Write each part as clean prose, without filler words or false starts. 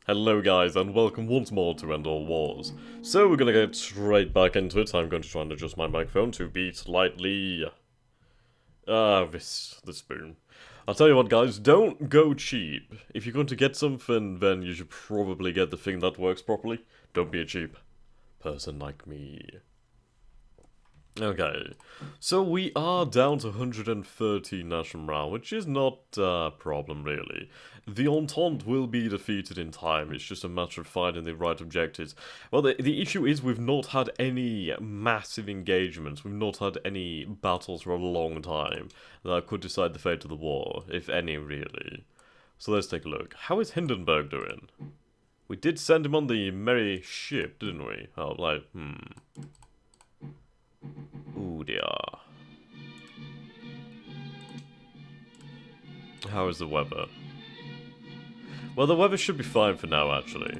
Hello guys and welcome once more to End All Wars. So we're gonna get straight back into it. I'm going to try and adjust my microphone to be slightly... this boom. I'll tell you what guys, don't go cheap. If you're going to get something, then you should probably get the thing that works properly. Don't be a cheap person like me. Okay, so we are down to 130 national morale, which is not a problem really. The Entente will be defeated in time, it's just a matter of finding the right objectives. Well, the issue is we've not had any massive engagements, we've not had any battles for a long time that could decide the fate of the war, if any really. So let's take a look. How is Hindenburg doing? We did send him on the merry ship, didn't we? Oh, Ooh dear. How is the weather? Well, the weather should be fine for now, actually.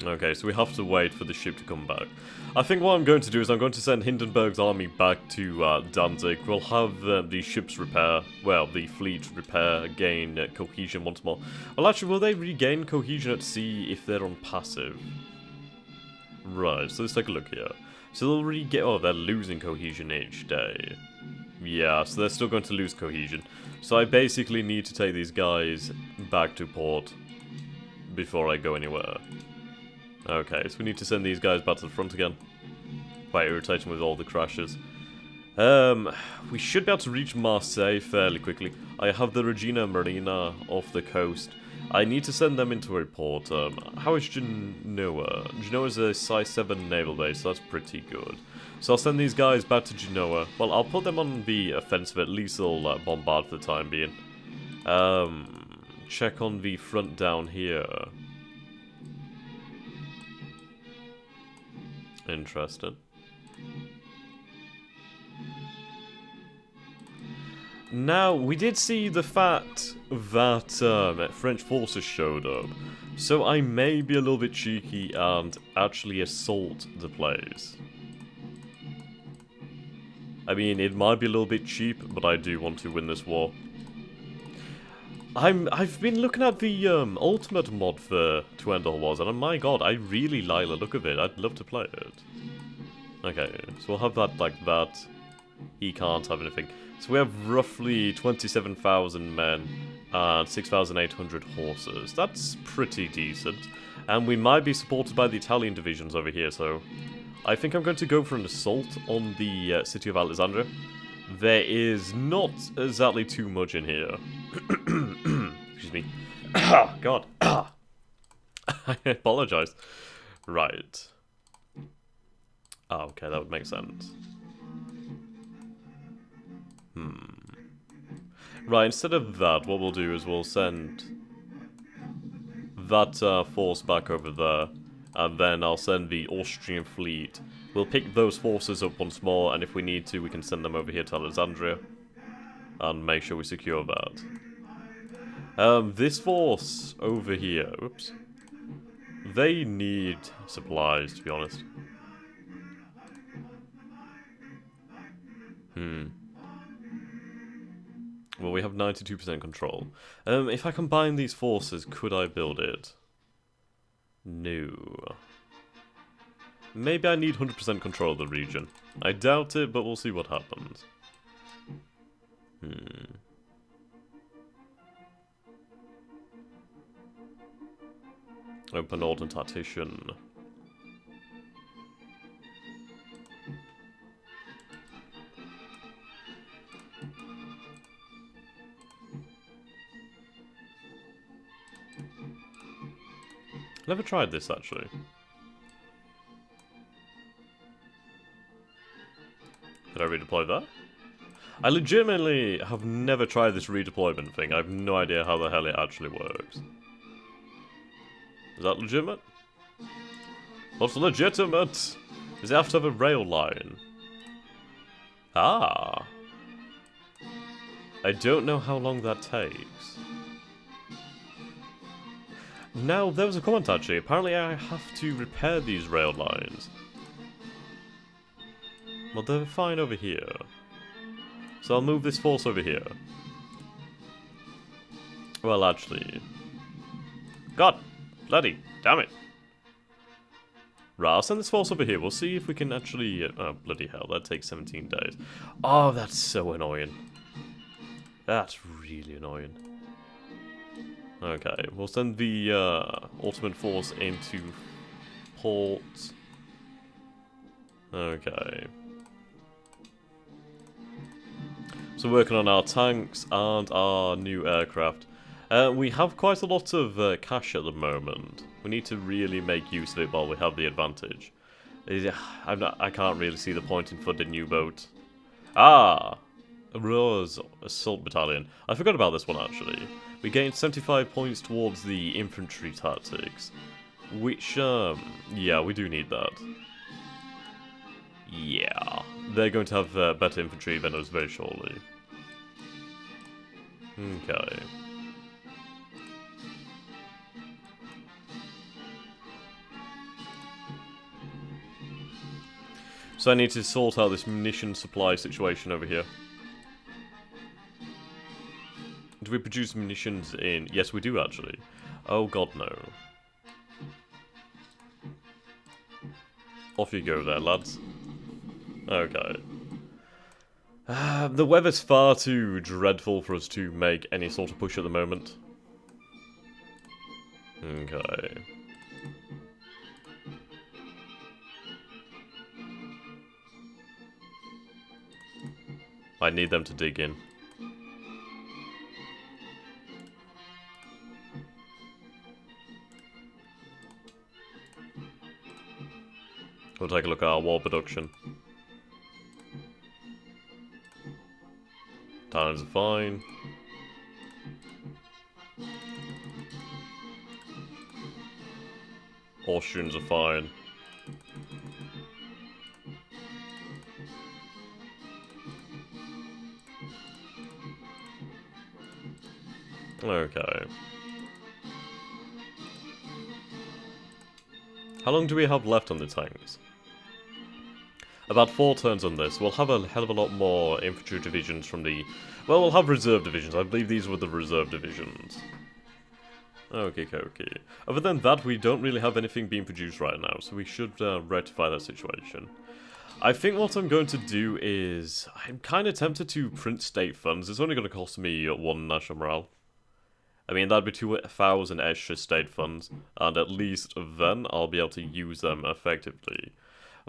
Okay, so we have to wait for the ship to come back. I think what I'm going to do is I'm going to send Hindenburg's army back to Danzig. We'll have the ships repair, well, the fleet repair, gain cohesion once more. Well, actually, will they regain cohesion at sea if they're on passive? Right, so let's take a look here. So they'll regain, oh, they're losing cohesion each day. Yeah, so they're still going to lose cohesion. So I basically need to take these guys back to port before I go anywhere. Okay, so we need to send these guys back to the front again. Quite irritating with all the crashes. We should be able to reach Marseille fairly quickly. I have the Regina Marina off the coast. I need to send them into a port. How is Genoa? Genoa is a size 7 naval base, so that's pretty good. So I'll send these guys back to Genoa. Well, I'll put them on the offensive, at least they'll bombard for the time being. Check on the front down here. Interesting. Now, we did see the fact that French forces showed up, so I may be a little bit cheeky and actually assault the place. I mean, it might be a little bit cheap, but I do want to win this war. I've been looking at the Ultimate mod for To End All Wars, and my god, I really like the look of it. I'd love to play it. Okay, so we'll have that like that. He can't have anything. So we have roughly 27,000 men and 6,800 horses. That's pretty decent. And we might be supported by the Italian divisions over here, so I think I'm going to go for an assault on the city of Alexandria. There is not exactly too much in here. Excuse me. God. I apologize. Right. Oh, okay, that would make sense. Right, instead of that, what we'll do is we'll send that force back over there, and then I'll send the Austrian fleet. We'll pick those forces up once more, and if we need to, we can send them over here to Alexandria, and make sure we secure that. This force over here, oops, they need supplies, to be honest. Well, we have 92% control. If I combine these forces, could I build it? No. Maybe I need 100% control of the region. I doubt it, but we'll see what happens. Open Northern Tactician. Never tried this, actually. Did I redeploy that? I legitimately have never tried this redeployment thing. I have no idea how the hell it actually works. Is that legitimate? What's legitimate? Does it have to have a rail line? Ah. I don't know how long that takes. Now, there was a comment actually. Apparently I have to repair these rail lines. Well, they're fine over here. So I'll move this force over here. Well, actually... God! Bloody damn it! Right, I'll send this force over here. We'll see if we can actually... oh, bloody hell, that takes 17 days. Oh, that's so annoying. That's really annoying. Okay, we'll send the ultimate force into port. Okay. So working on our tanks and our new aircraft. We have quite a lot of cash at the moment. We need to really make use of it while we have the advantage. I can't really see the point in funding a new boat. Ah! A Rose Assault Battalion. I forgot about this one actually. We gained 75 points towards the infantry tactics. Which, yeah, we do need that. Yeah. They're going to have better infantry than us very shortly. Okay. So I need to sort out this munition supply situation over here. Do we produce munitions in... Yes, we do, actually. Oh, God, no. Off you go there, lads. Okay. The weather's far too dreadful for us to make any sort of push at the moment. Okay. I need them to dig in. We'll take a look at our war production. Talons are fine. Austrians are fine. Okay. How long do we have left on the tanks? About 4 turns on this. We'll have a hell of a lot more infantry divisions from the... Well, we'll have reserve divisions. I believe these were the reserve divisions. Okay. Other than that, we don't really have anything being produced right now, so we should rectify that situation. I think what I'm going to do is... I'm kind of tempted to print state funds. It's only going to cost me 1 national morale. I mean, that'd be 2,000 extra state funds, and at least then I'll be able to use them effectively.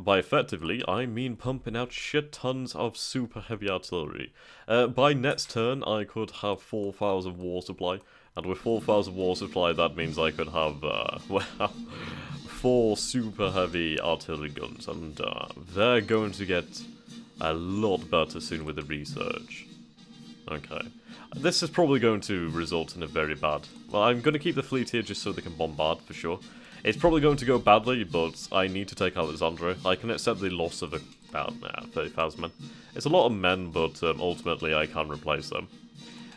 By effectively, I mean pumping out shit tons of super heavy artillery. By next turn, I could have 4,000 war supply, and with 4,000 war supply, that means I could have, well, 4 super heavy artillery guns, and they're going to get a lot better soon with the research. Okay. This is probably going to result in a very bad... Well, I'm going to keep the fleet here just so they can bombard, for sure. It's probably going to go badly, but I need to take Alexandria. I can accept the loss of about 30,000 men. It's a lot of men, but ultimately I can replace them.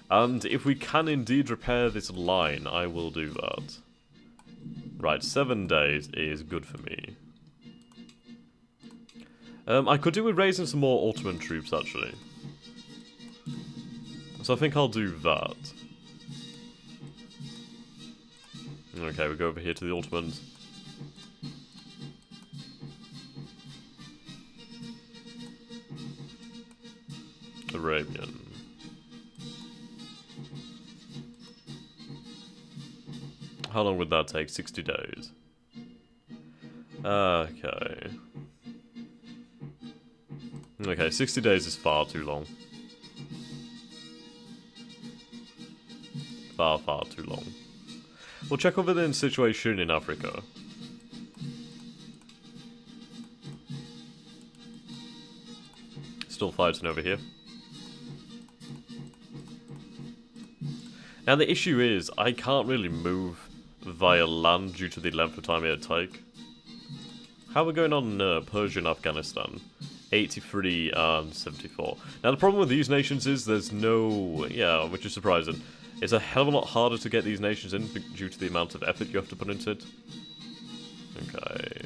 And if we can indeed repair this line, I will do that. Right, 7 days is good for me. I could do with raising some more Ottoman troops, actually. So I think I'll do that. Okay, we go over here to the Ottomans. Arabian. How long would that take? 60 days. Okay. Okay, 60 days is far too long. Far too long. We'll check over the situation in Africa. Still fighting over here. Now the issue is, I can't really move via land due to the length of time it'd take. How are we going on Persia and Afghanistan? 83 and 74. Now the problem with these nations is there's no... yeah, which is surprising. It's a hell of a lot harder to get these nations in due to the amount of effort you have to put into it. Okay.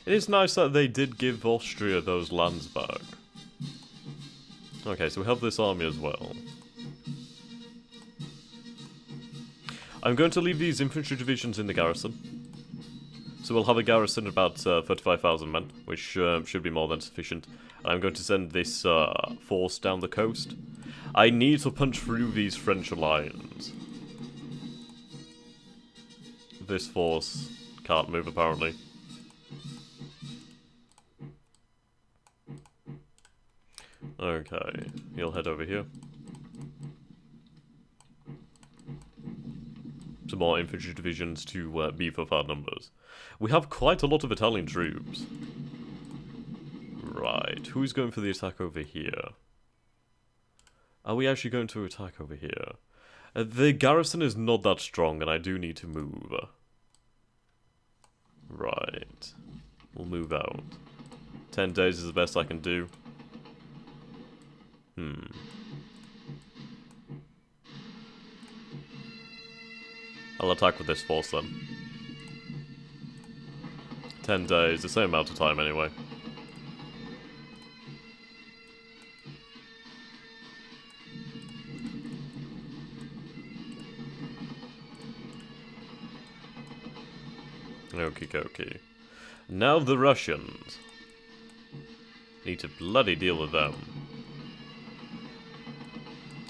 It is nice that they did give Austria those lands back. Okay, so we have this army as well. I'm going to leave these infantry divisions in the garrison. So we'll have a garrison of about 35,000 men, which should be more than sufficient. I'm going to send this force down the coast. I need to punch through these French lines. This force can't move, apparently. Okay, he'll head over here. Some more infantry divisions to beef up our numbers. We have quite a lot of Italian troops. Right, who's going for the attack over here? Are we actually going to attack over here? The garrison is not that strong, and I do need to move. Right. We'll move out. 10 days is the best I can do. I'll attack with this force then. 10 days, the same amount of time anyway. Okie dokie. Now the Russians. Need to bloody deal with them.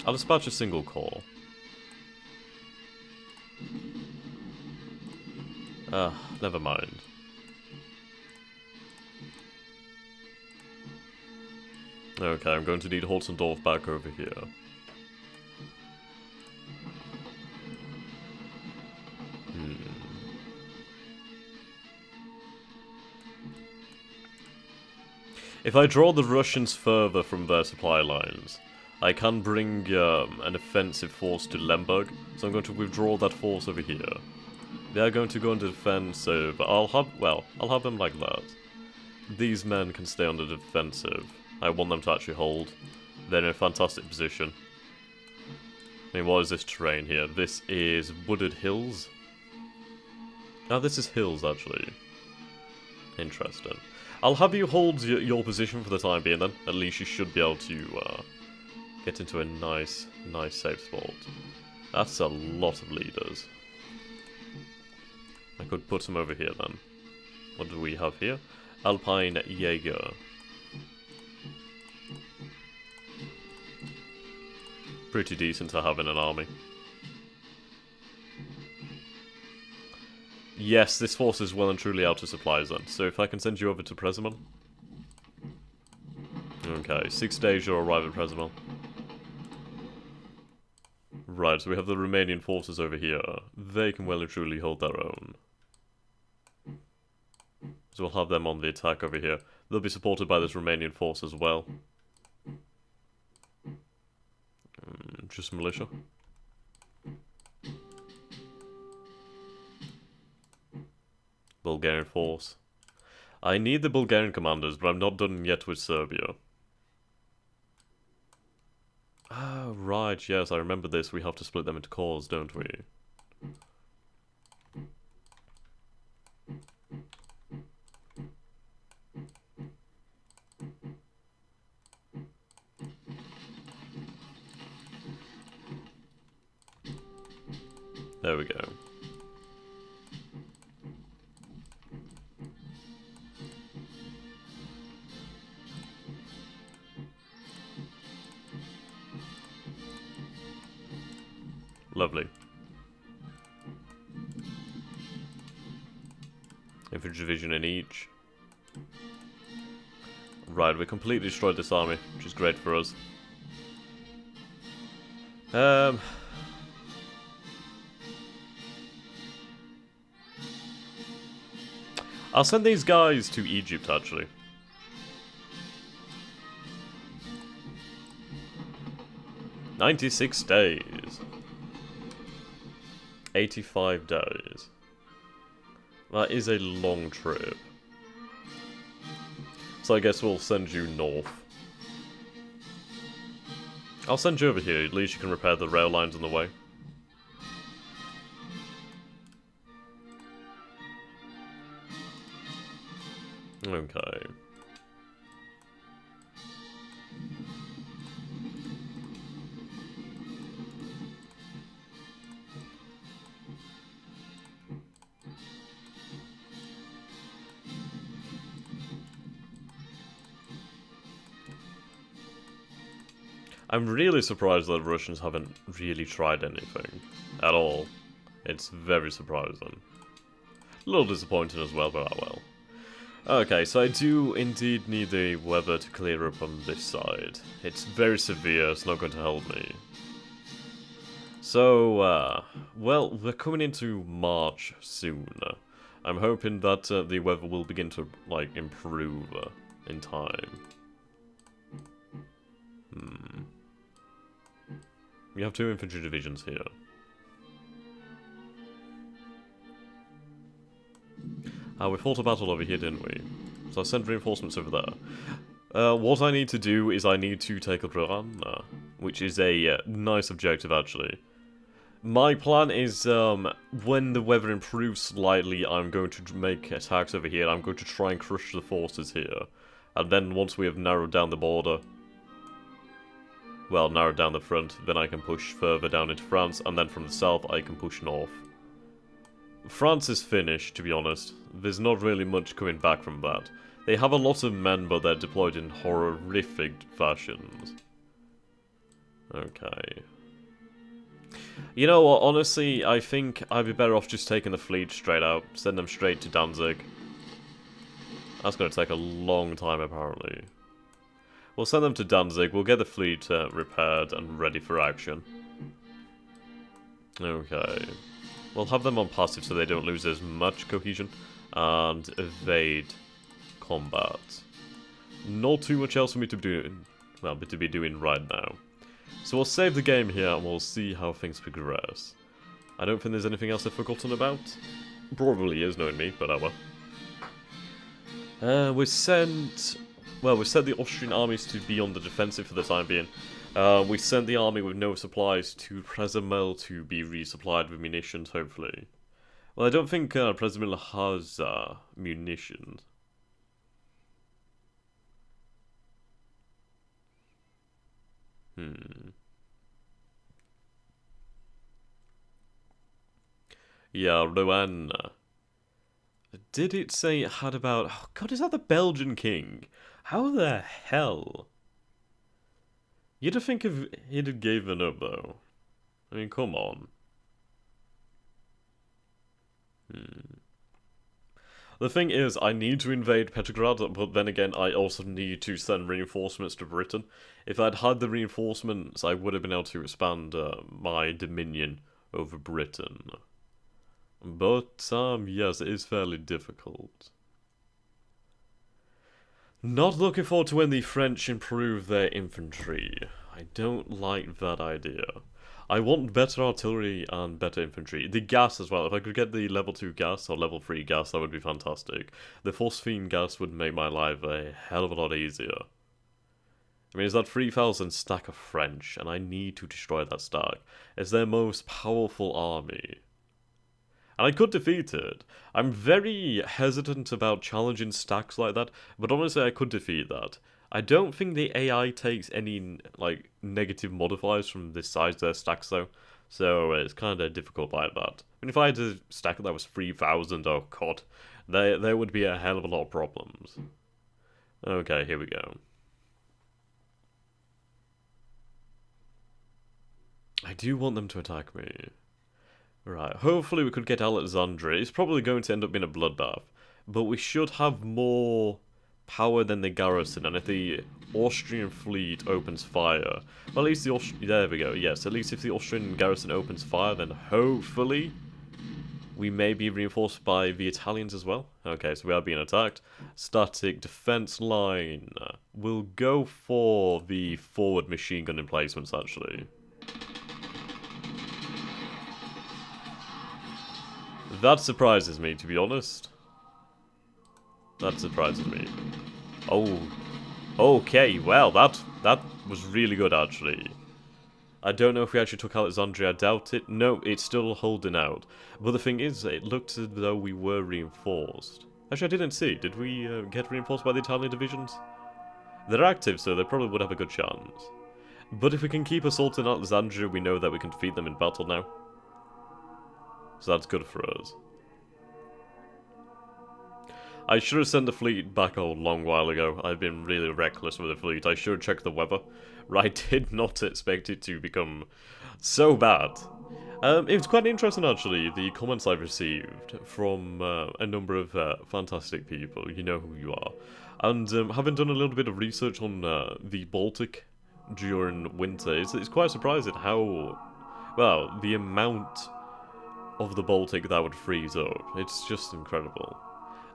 I'll dispatch a single corps. Never mind. Okay, I'm going to need Holzendorf back over here. If I draw the Russians further from their supply lines, I can bring an offensive force to Lemberg, so I'm going to withdraw that force over here. They are going to go into defensive. I'll have them like that. These men can stay on the defensive. I want them to actually hold. They're in a fantastic position. I mean, what is this terrain here? This is wooded hills. Oh, this is hills, actually. Interesting. I'll have you hold your position for the time being, then. At least you should be able to get into a nice safe spot. That's a lot of leaders. I could put them over here, then. What do we have here? Alpine Jaeger. Pretty decent to have in an army. Yes, this force is well and truly out of supplies then, so if I can send you over to Presimon. Okay, 6 days you'll arrive at Presimon. Right, so we have the Romanian forces over here. They can well and truly hold their own. So we'll have them on the attack over here. They'll be supported by this Romanian force as well. Just militia. Bulgarian force. I need the Bulgarian commanders, but I'm not done yet with Serbia. Ah, right, yes, I remember this. We have to split them into corps, don't we? There we go. Lovely. Infantry division in each. Right, we completely destroyed this army, which is great for us. I'll send these guys to Egypt, actually. "96 days. 85 days. That is a long trip. So I guess we'll send you north. I'll send you over here, at least you can repair the rail lines on the way. Okay. I'm really surprised that Russians haven't really tried anything at all. It's very surprising. A little disappointing as well, but well. Okay, so I do indeed need the weather to clear up on this side. It's very severe, it's not going to help me. So, well, we're coming into March soon. I'm hoping that the weather will begin to, like, improve in time. We have 2 infantry divisions here. We fought a battle over here, didn't we? So I sent reinforcements over there. What I need to do is I need to take Iran, which is a nice objective, actually. My plan is, when the weather improves slightly, I'm going to make attacks over here. I'm going to try and crush the forces here. And then once we have narrowed down the border, well, narrowed down the front, then I can push further down into France, and then from the south I can push north. France is finished, to be honest. There's not really much coming back from that. They have a lot of men, but they're deployed in horrific fashions. Okay. You know what, honestly, I think I'd be better off just taking the fleet straight out, send them straight to Danzig. That's going to take a long time, apparently. We'll send them to Danzig, we'll get the fleet repaired and ready for action. Okay. We'll have them on passive so they don't lose as much cohesion, and evade combat. Not too much else for me to be doing, well, to be doing right now. So we'll save the game here and we'll see how things progress. I don't think there's anything else I've forgotten about. Probably is, knowing me, but oh well. We sent the Austrian armies to be on the defensive for the time being. We sent the army with no supplies to Przemysl to be resupplied with munitions, hopefully. Well, I don't think Przemysl has munitions. Yeah, Rouen. Did it say it had about... Oh god, is that the Belgian king? How the hell? You'd have think if he'd have given up, though. I mean, come on. The thing is, I need to invade Petrograd, but then again, I also need to send reinforcements to Britain. If I'd had the reinforcements, I would have been able to expand my dominion over Britain. But, yes, it is fairly difficult. Not looking forward to when the French improve their infantry. I don't like that idea. I want better artillery and better infantry. The gas as well. If I could get the level 2 gas or level 3 gas, that would be fantastic. The phosphine gas would make my life a hell of a lot easier. I mean, it's that 3,000 stack of French, and I need to destroy that stack. It's their most powerful army. And I could defeat it. I'm very hesitant about challenging stacks like that, but honestly I could defeat that. I don't think the AI takes any, like, negative modifiers from the size of their stacks though, so it's kind of difficult like that. I mean, if I had a stack that was 3,000, oh god, there would be a hell of a lot of problems. Okay, here we go. I do want them to attack me. Right, hopefully we could get Alexandria. It's probably going to end up being a bloodbath, but we should have more power than the garrison, and if the Austrian fleet opens fire, well, at least the there we go, yes, at least if the Austrian garrison opens fire, then hopefully we may be reinforced by the Italians as well. Okay, so we are being attacked. Static defense line. We'll go for the forward machine gun emplacements, actually. That surprises me, to be honest. That surprises me. Oh. Okay, well, that was really good, actually. I don't know if we actually took Alexandria, I doubt it. No, it's still holding out. But the thing is, it looked as though we were reinforced. Actually, I didn't see. Did we get reinforced by the Italian divisions? They're active, so they probably would have a good chance. But if we can keep assaulting Alexandria, we know that we can defeat them in battle now. So that's good for us. I should have sent the fleet back a long while ago. I've been really reckless with the fleet. I should have checked the weather. I did not expect it to become so bad. It was quite interesting, actually, the comments I've received from a number of fantastic people. You know who you are. And having done a little bit of research on the Baltic during winter, it's quite surprising how, well, the amount of the Baltic that would freeze up. It's just incredible.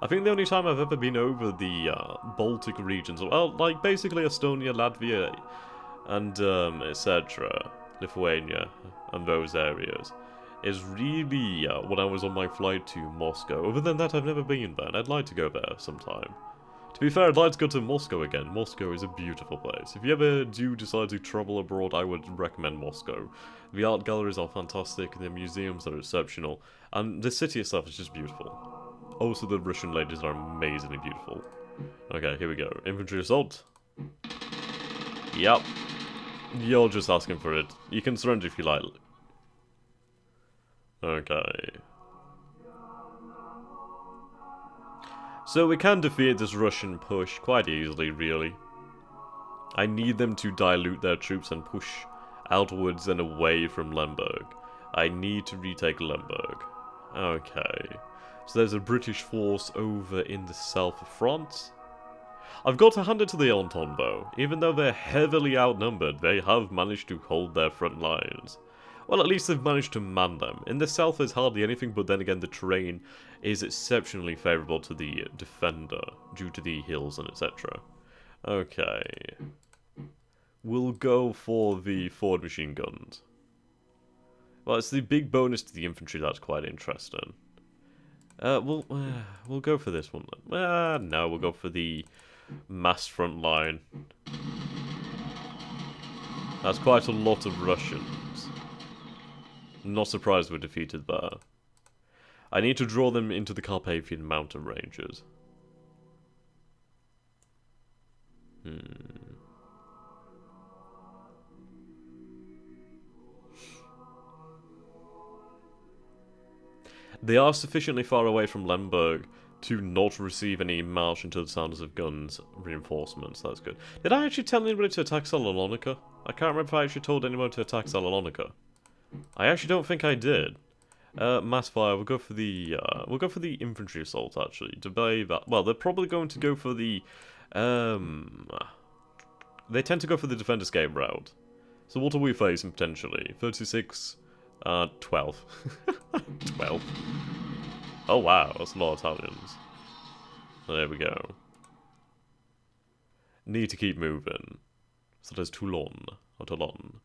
I think the only time I've ever been over the Baltic regions, well, like basically Estonia, Latvia, and etc., Lithuania, and those areas, is really when I was on my flight to Moscow. Other than that, I've never been there, and I'd like to go there sometime. To be fair, I'd like to go to Moscow again. Moscow is a beautiful place. If you ever do decide to travel abroad, I would recommend Moscow. The art galleries are fantastic, the museums are exceptional, and the city itself is just beautiful. Also, the Russian ladies are amazingly beautiful. Okay, here we go. Infantry assault. Yep. You're just asking for it. You can surrender if you like. Okay. So we can defeat this Russian push quite easily, really. I need them to dilute their troops and push outwards and away from Lemberg. I need to retake Lemberg. Okay. So there's a British force over in the south of France. I've got to hand it to the Entente though. Even though they're heavily outnumbered, they have managed to hold their front lines. Well, at least they've managed to man them. In the south there's hardly anything, but then again the terrain is exceptionally favourable to the defender, due to the hills and etc. Okay. We'll go for the forward machine guns. Well, it's the big bonus to the infantry that's quite interesting. We'll go for this one then. No, we'll go for the mass front line. That's quite a lot of Russians. Not surprised we're defeated there. I need to draw them into the Carpathian mountain ranges. They are sufficiently far away from Lemberg to not receive any march into the sounds of guns reinforcements. That's good. Did I actually tell anybody to attack Salonika? I can't remember if I actually told anyone to attack Salonika. I actually don't think I did. Mass fire. We'll go for the infantry assault actually. To buy that. Well, they're probably going to go for the. They tend to go for the defend escape route. So what are we facing potentially? 36. 12. 12. Oh wow, that's a lot of Italians. There we go. Need to keep moving. So there's Toulon. Or Toulon.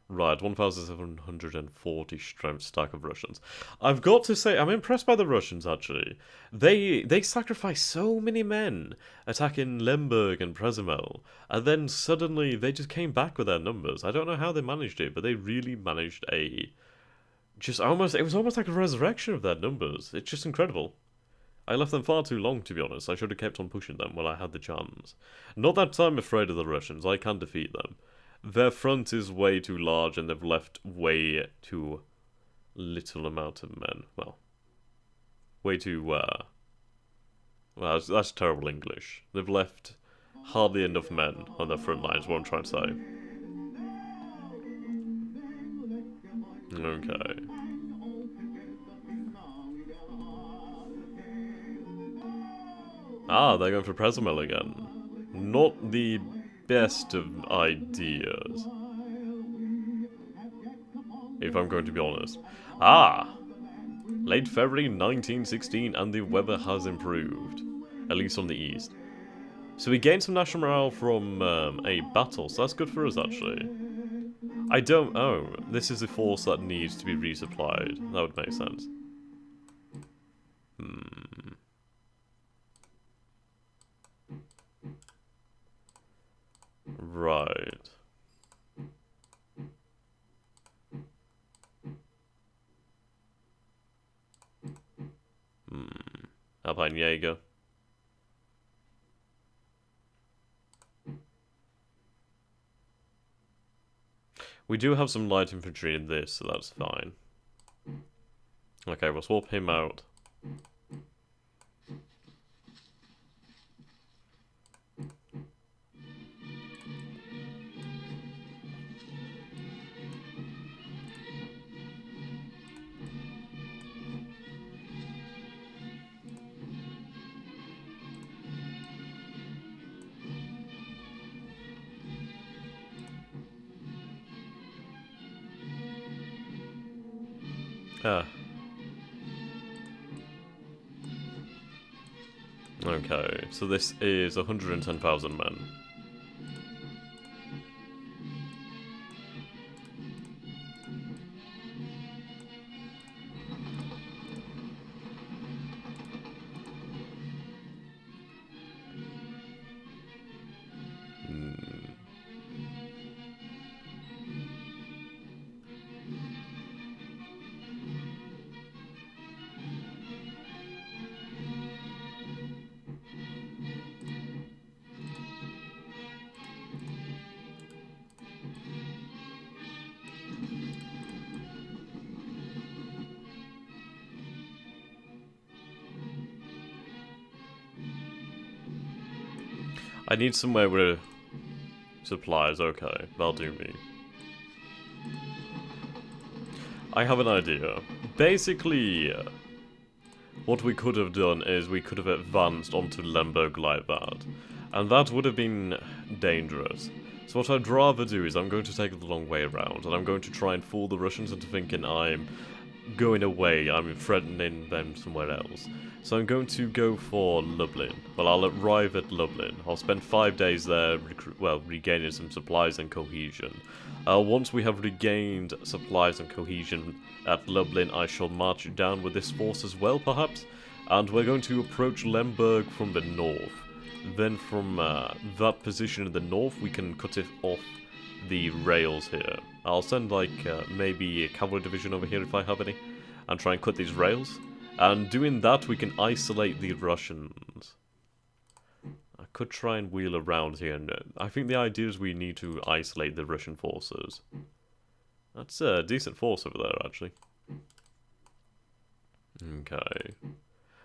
Right, 1,740 strength stack of Russians. I've got to say, I'm impressed by the Russians, actually. They sacrifice so many men attacking Lemberg and Przemysl, and then suddenly they just came back with their numbers. I don't know how they managed it, but they really managed it was almost like a resurrection of their numbers. It's just incredible. I left them far too long, to be honest. I should have kept on pushing them while I had the chance. Not that I'm afraid of the Russians, I can defeat them. Their front is way too large and they've left way too little amount of men. Well, way too, well, that's terrible English. They've left hardly enough men on their front lines, what I'm trying to say. Okay. Ah, they're going for Przemysl again. Not the best of ideas, if I'm going to be honest. Ah! Late February 1916 and the weather has improved. At least on the east. So we gained some national morale from a battle, so that's good for us actually. Oh, this is a force that needs to be resupplied. That would make sense. Right. Alpine Jaeger. We do have some light infantry in this, so that's fine. Okay, we'll swap him out. Ah. Okay, so this is 110,000 men. I need somewhere where supplies, okay, that'll do me. I have an idea. Basically, what we could have done is we could have advanced onto Lemberg like that. And that would have been dangerous. So what I'd rather do is I'm going to take it the long way around, and I'm going to try and fool the Russians into thinking I'm going away, I'm threatening them somewhere else. So I'm going to go for Lublin. Well, I'll arrive at Lublin. I'll spend 5 days there, regaining some supplies and cohesion. Once we have regained supplies and cohesion at Lublin, I shall march down with this force as well, perhaps. And we're going to approach Lemberg from the north. Then from that position in the north, we can cut it off the rails here. I'll send, like, maybe a cavalry division over here if I have any, and try and cut these rails. And doing that, we can isolate the Russians. I could try and wheel around here, and I think the idea is we need to isolate the Russian forces. That's a decent force over there, actually. Okay.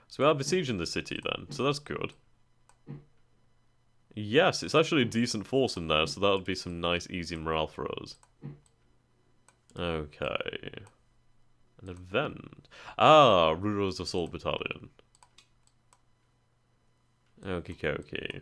So we are besieging the city then, so that's good. Yes, it's actually a decent force in there, so that would be some nice, easy morale for us. Okay. An event. Ah, Ruro's Assault Battalion. Okie dokie.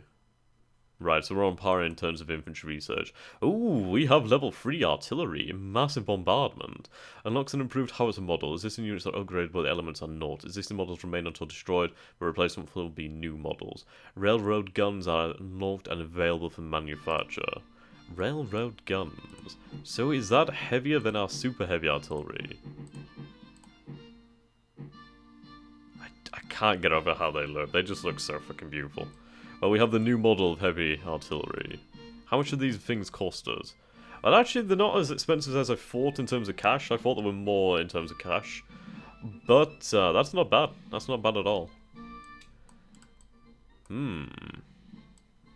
Right, so we're on par in terms of infantry research. Ooh, we have level 3 artillery. Massive bombardment. Unlocks an improved howitzer model. Existing units are upgraded but the elements are not. Existing models remain until destroyed, but replacement will be new models. Railroad guns are unlocked and available for manufacture. Railroad guns. So is that heavier than our super heavy artillery? I can't get over how they look. They just look so fucking beautiful. Well, we have the new model of heavy artillery. How much do these things cost us? Well, actually, they're not as expensive as I thought in terms of cash. I thought they were more in terms of cash. But that's not bad. That's not bad at all. And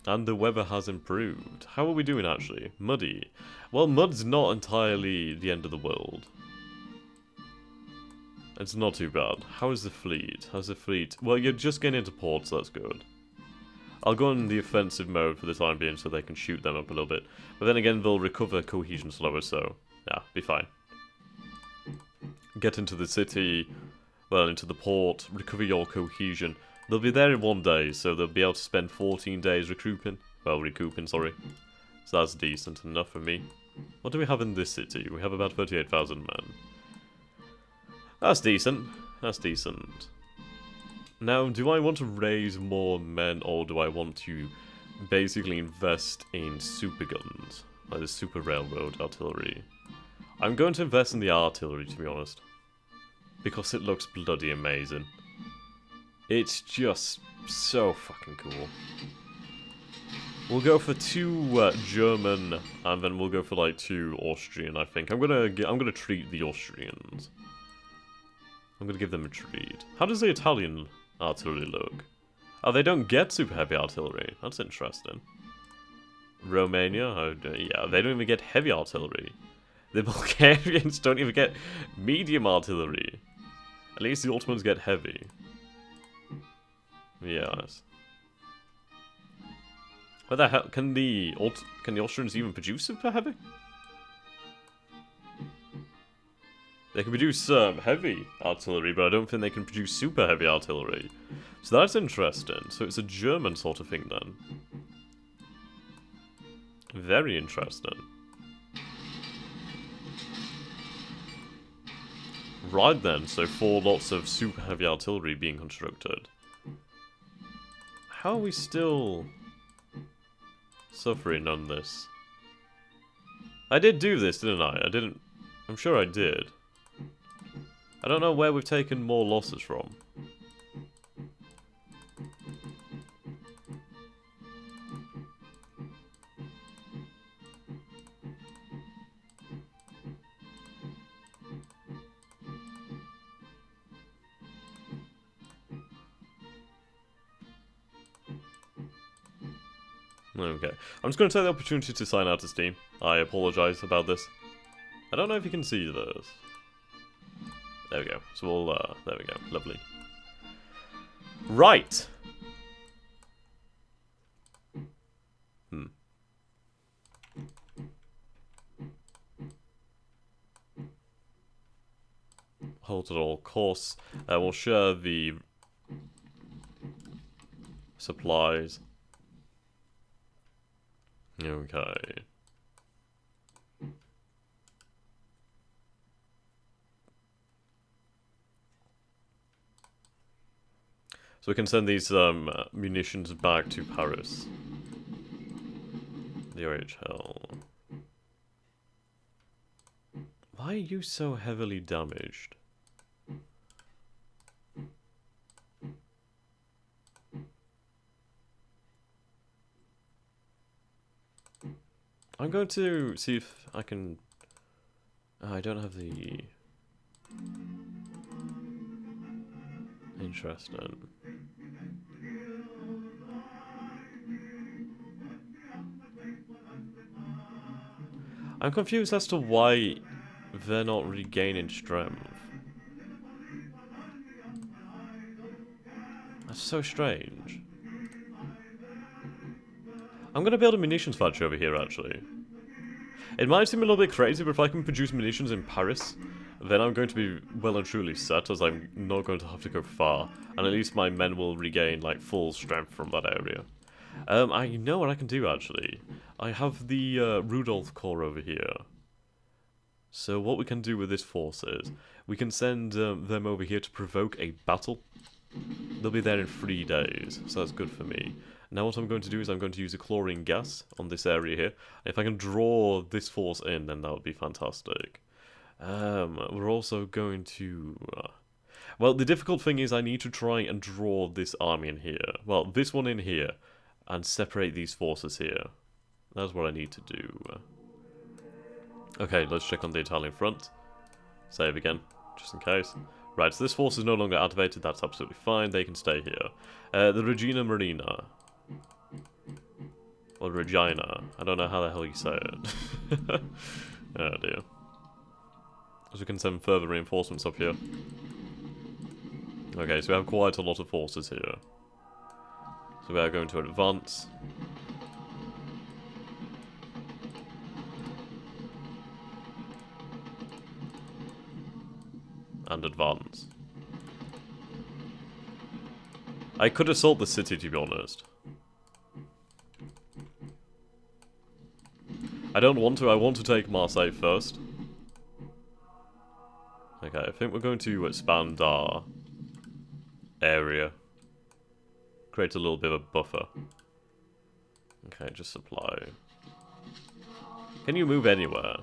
the weather has improved. How are we doing, actually? Muddy. Well, mud's not entirely the end of the world. It's not too bad. How is the fleet? How's the fleet? Well, you're just getting into port, so that's good. I'll go in the offensive mode for the time being so they can shoot them up a little bit. But then again, they'll recover cohesion slower, so yeah, be fine. Get into the city, well, into the port, recover your cohesion. They'll be there in 1 day, so they'll be able to spend 14 days recouping. Well, recouping, sorry. So that's decent enough for me. What do we have in this city? We have about 38,000 men. That's decent. That's decent. Now, do I want to raise more men, or do I want to basically invest in super guns? Like the super railroad artillery. I'm going to invest in the artillery, to be honest. Because it looks bloody amazing. It's just so fucking cool. We'll go for 2 German, and then we'll go for like 2 Austrian, I think. I'm gonna treat the Austrians. I'm gonna give them a treat. How does the Italian artillery look. Oh, they don't get super heavy artillery. That's interesting. Romania? Oh, yeah, they don't even get heavy artillery. The Bulgarians don't even get medium artillery. At least the Ottomans get heavy. Yes. What the hell? Can the Austrians even produce super heavy? They can produce heavy artillery, but I don't think they can produce super heavy artillery. So that's interesting. So it's a German sort of thing then. Very interesting. Right then, so 4 lots of super heavy artillery being constructed. How are we still suffering on this? I did do this, didn't I? I'm sure I did. I don't know where we've taken more losses from. Okay. I'm just going to take the opportunity to sign out of Steam. I apologise about this. I don't know if you can see this. There we go. So we'll, there we go. Lovely. Right! Hold at all costs. We'll share the supplies. Okay. So we can send these munitions back to Paris. The OHL. Why are you so heavily damaged? I'm going to see if I can... Oh, I don't have the... Interesting. I'm confused as to why they're not regaining strength. That's so strange. I'm going to build a munitions factory over here, actually. It might seem a little bit crazy, but if I can produce munitions in Paris, then I'm going to be well and truly set, as I'm not going to have to go far. And at least my men will regain, like, full strength from that area. I know what I can do, actually. I have the Rudolph Corps over here. So what we can do with this force is, we can send them over here to provoke a battle. They'll be there in 3 days, so that's good for me. Now what I'm going to do is I'm going to use a chlorine gas on this area here. If I can draw this force in, then that would be fantastic. We're also going to... well, the difficult thing is I need to try and draw this army in here. Well, this one in here, and separate these forces here. That's what I need to do. Okay, let's check on the Italian front. Save again, just in case. Right, so this force is no longer activated, that's absolutely fine, they can stay here. The Regina Marina. Or Regina, I don't know how the hell you say it. Oh dear. So we can send further reinforcements up here. Okay, so we have quite a lot of forces here. So we are going to advance. And advance. I could assault the city, to be honest. I don't want to, I want to take Marseille first. Okay, I think we're going to expand our area. Create a little bit of a buffer. Okay, just supply. Can you move anywhere?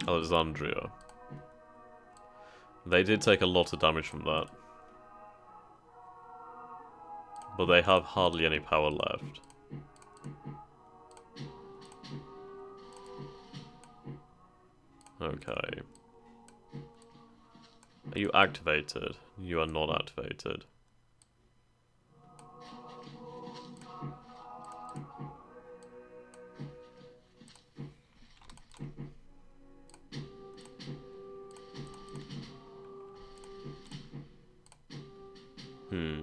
Alexandria. They did take a lot of damage from that. But they have hardly any power left. Okay. Are you activated? You are not activated. Hmm.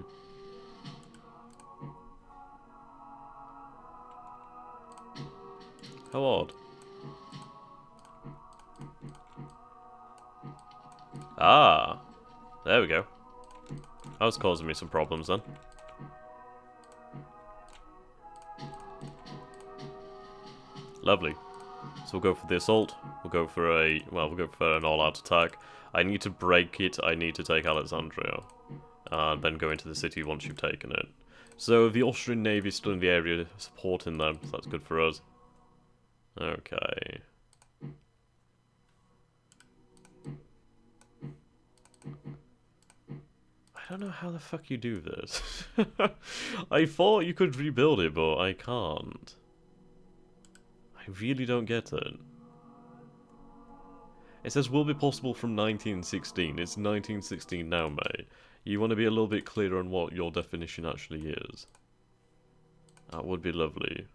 How odd. Ah! There we go. That was causing me some problems then. Lovely. So we'll go for the assault. We'll go for a... well, we'll go for an all-out attack. I need to break it. I need to take Alexandria. And then go into the city once you've taken it. So the Austrian Navy is still in the area supporting them. So that's good for us. Okay. I don't know how the fuck you do this. I thought you could rebuild it, but I can't. I really don't get it. It says will be possible from 1916. It's 1916 now, mate. You want to be a little bit clearer on what your definition actually is. That would be lovely.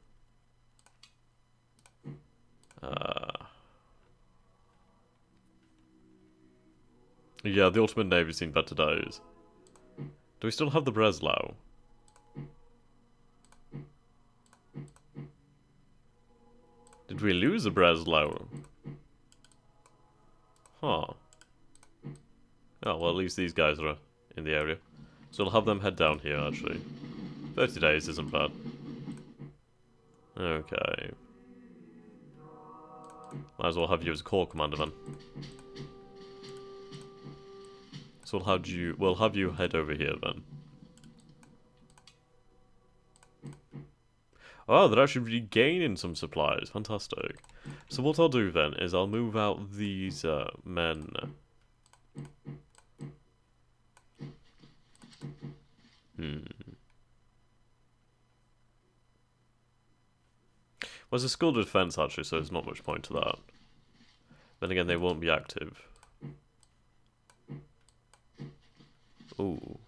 Yeah, the Ottoman Navy's seen better days. Do we still have the Breslau? Did we lose the Breslau? Huh. Oh, well, at least these guys are in the area. So we'll have them head down here, actually. 30 days isn't bad. Okay. Might as well have you as a corps commander then. So we'll have you head over here then. Oh, they're actually regaining some supplies. Fantastic. So what I'll do then is I'll move out these men. Well, there's a skilled defense actually, so there's not much point to that. Then again, they won't be active. Ooh.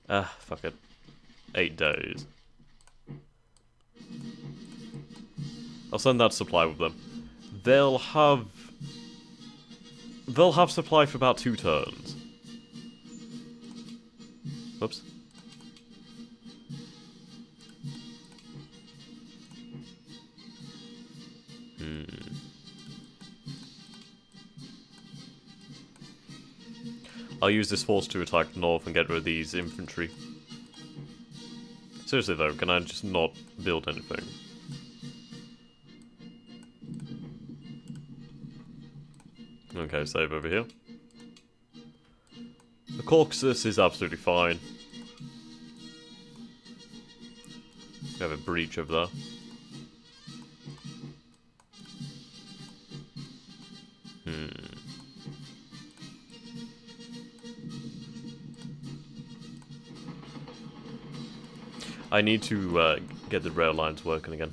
Ah, fuck it. 8 days. I'll send that supply with them. They'll have supply for about 2 turns. Whoops. I'll use this force to attack north and get rid of these infantry. Seriously though, can I just not build anything? Okay, save over here. The Caucasus is absolutely fine. We have a breach over there. I need to get the rail lines working again.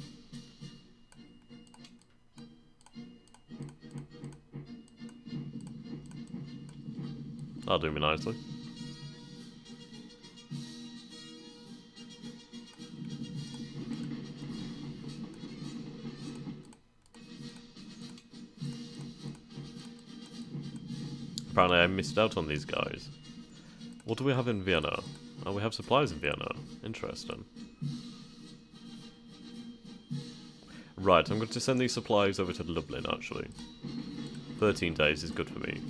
That'll do me nicely. Apparently I missed out on these guys. What do we have in Vienna? Oh, we have supplies in Vienna. Interesting. Right, I'm going to send these supplies over to Lublin, actually. 13 days is good for me.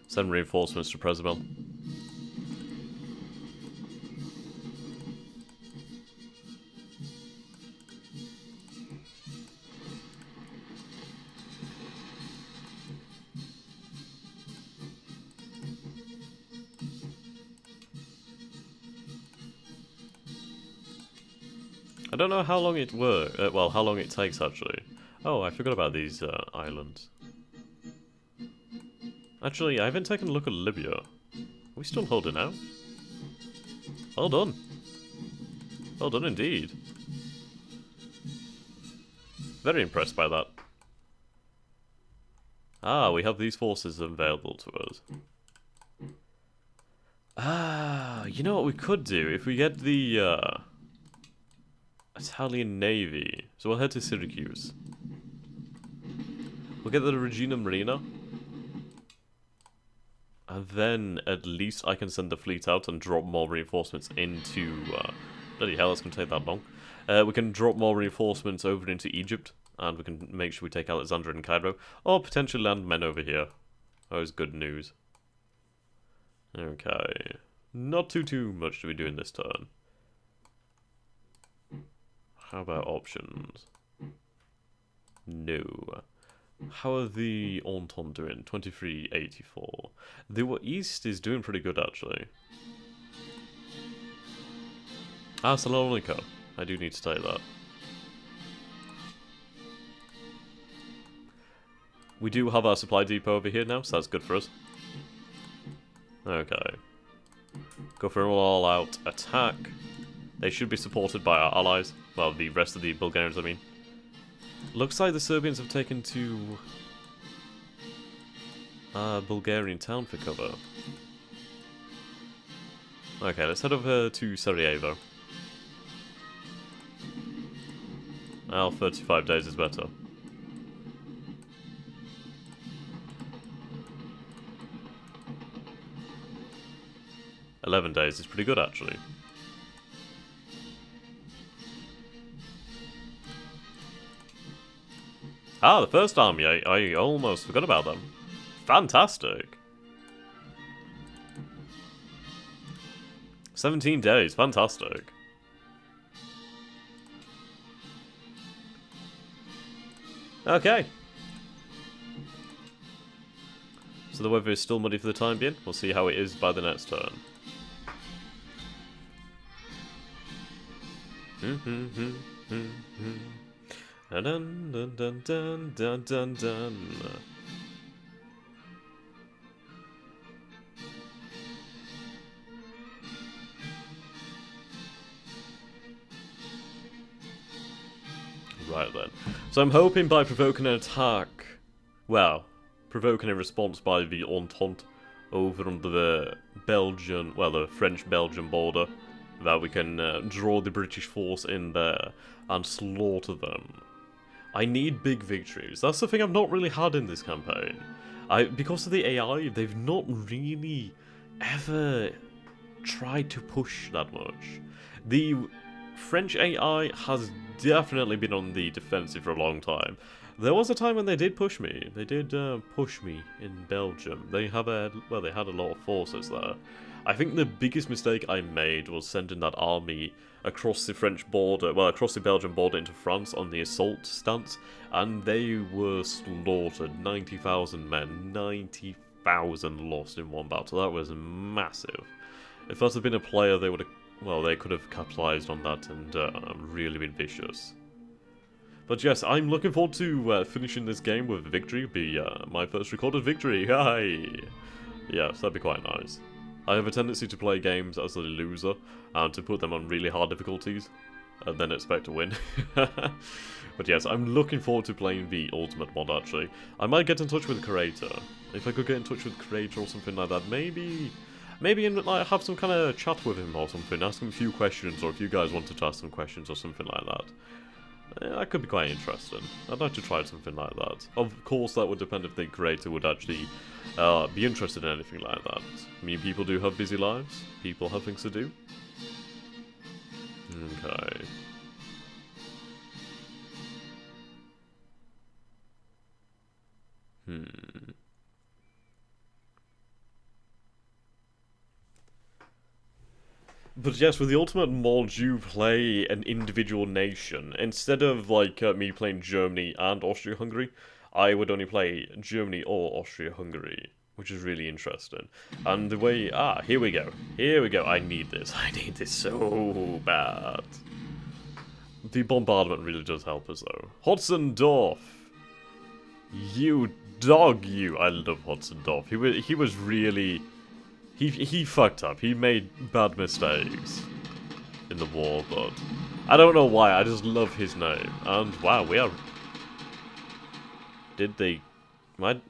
Send reinforcements to Presabel. I don't know how long it well, how long it takes actually. Oh, I forgot about these islands. Actually, I haven't taken a look at Libya. Are we still holding out? Well done. Well done indeed. Very impressed by that. Ah, we have these forces available to us. Ah, you know what we could do? If we get the Italian Navy. So we'll head to Syracuse. We'll get the Regina Marina. And then at least I can send the fleet out and drop more reinforcements into... bloody hell, that's going to take that long. We can drop more reinforcements over into Egypt. And we can make sure we take Alexandria and Cairo. Or potentially land men over here. That was good news. Okay. Not too much to be doing this turn. How about options? No. How are the Entente doing? 2384. The East is doing pretty good, actually. Ah, Salonika. I do need to take that. We do have our supply depot over here now, so that's good for us. Okay. Go for an all-out attack. They should be supported by our allies. Well, the rest of the Bulgarians, I mean. Looks like the Serbians have taken to a Bulgarian town for cover. Okay, let's head over to Sarajevo. Well, 35 days is better. $11 days is pretty good, actually. Ah, the first army. I almost forgot about them. Fantastic. 17 days. Fantastic. Okay. So the weather is still muddy for the time being. We'll see how it is by the next turn. Dun dun dun dun dun dun dun dun. Right then. So I'm hoping by provoking an attack, well, provoking a response by the Entente over on the Belgian, well, the French-Belgian border, that we can draw the British force in there and slaughter them. I need big victories. That's the thing I've not really had in this campaign. Because of the AI, they've not really ever tried to push that much. The French AI has definitely been on the defensive for a long time. There was a time when they did push me. They did push me in Belgium. They had a lot of forces there. I think the biggest mistake I made was sending that army across the French border, well, across the Belgian border into France on the assault stance, and they were slaughtered. 90,000 men, 90,000 lost in one battle. That was massive. If that had been a player, they would have, well, they could have capitalized on that and really been vicious. But yes, I'm looking forward to finishing this game with a victory. It'll be my first recorded victory. Hi. Yes, that'd be quite nice. I have a tendency to play games as a loser and to put them on really hard difficulties and then expect to win. But yes, I'm looking forward to playing the Ultimate mod, actually. I might get in touch with Creator. If I could get in touch with Creator or something like that, maybe like, have some kind of chat with him or something, ask him a few questions, or if you guys wanted to ask some questions or something like that. That could be quite interesting. I'd like to try something like that. Of course, that would depend if the creator would actually be interested in anything like that. I mean, people do have busy lives. People have things to do. Okay. But yes, with the Ultimate mod, you play an individual nation. Instead of, like, me playing Germany and Austria-Hungary, I would only play Germany or Austria-Hungary, which is really interesting. And the way... Ah, here we go. Here we go. I need this. I need this so bad. The bombardment really does help us, though. Hotzendorf! You dog, you! I love Hotzendorf. He was really... He fucked up. He made bad mistakes in the war, but... I don't know why, I just love his name. And, wow, we are... Did they... What?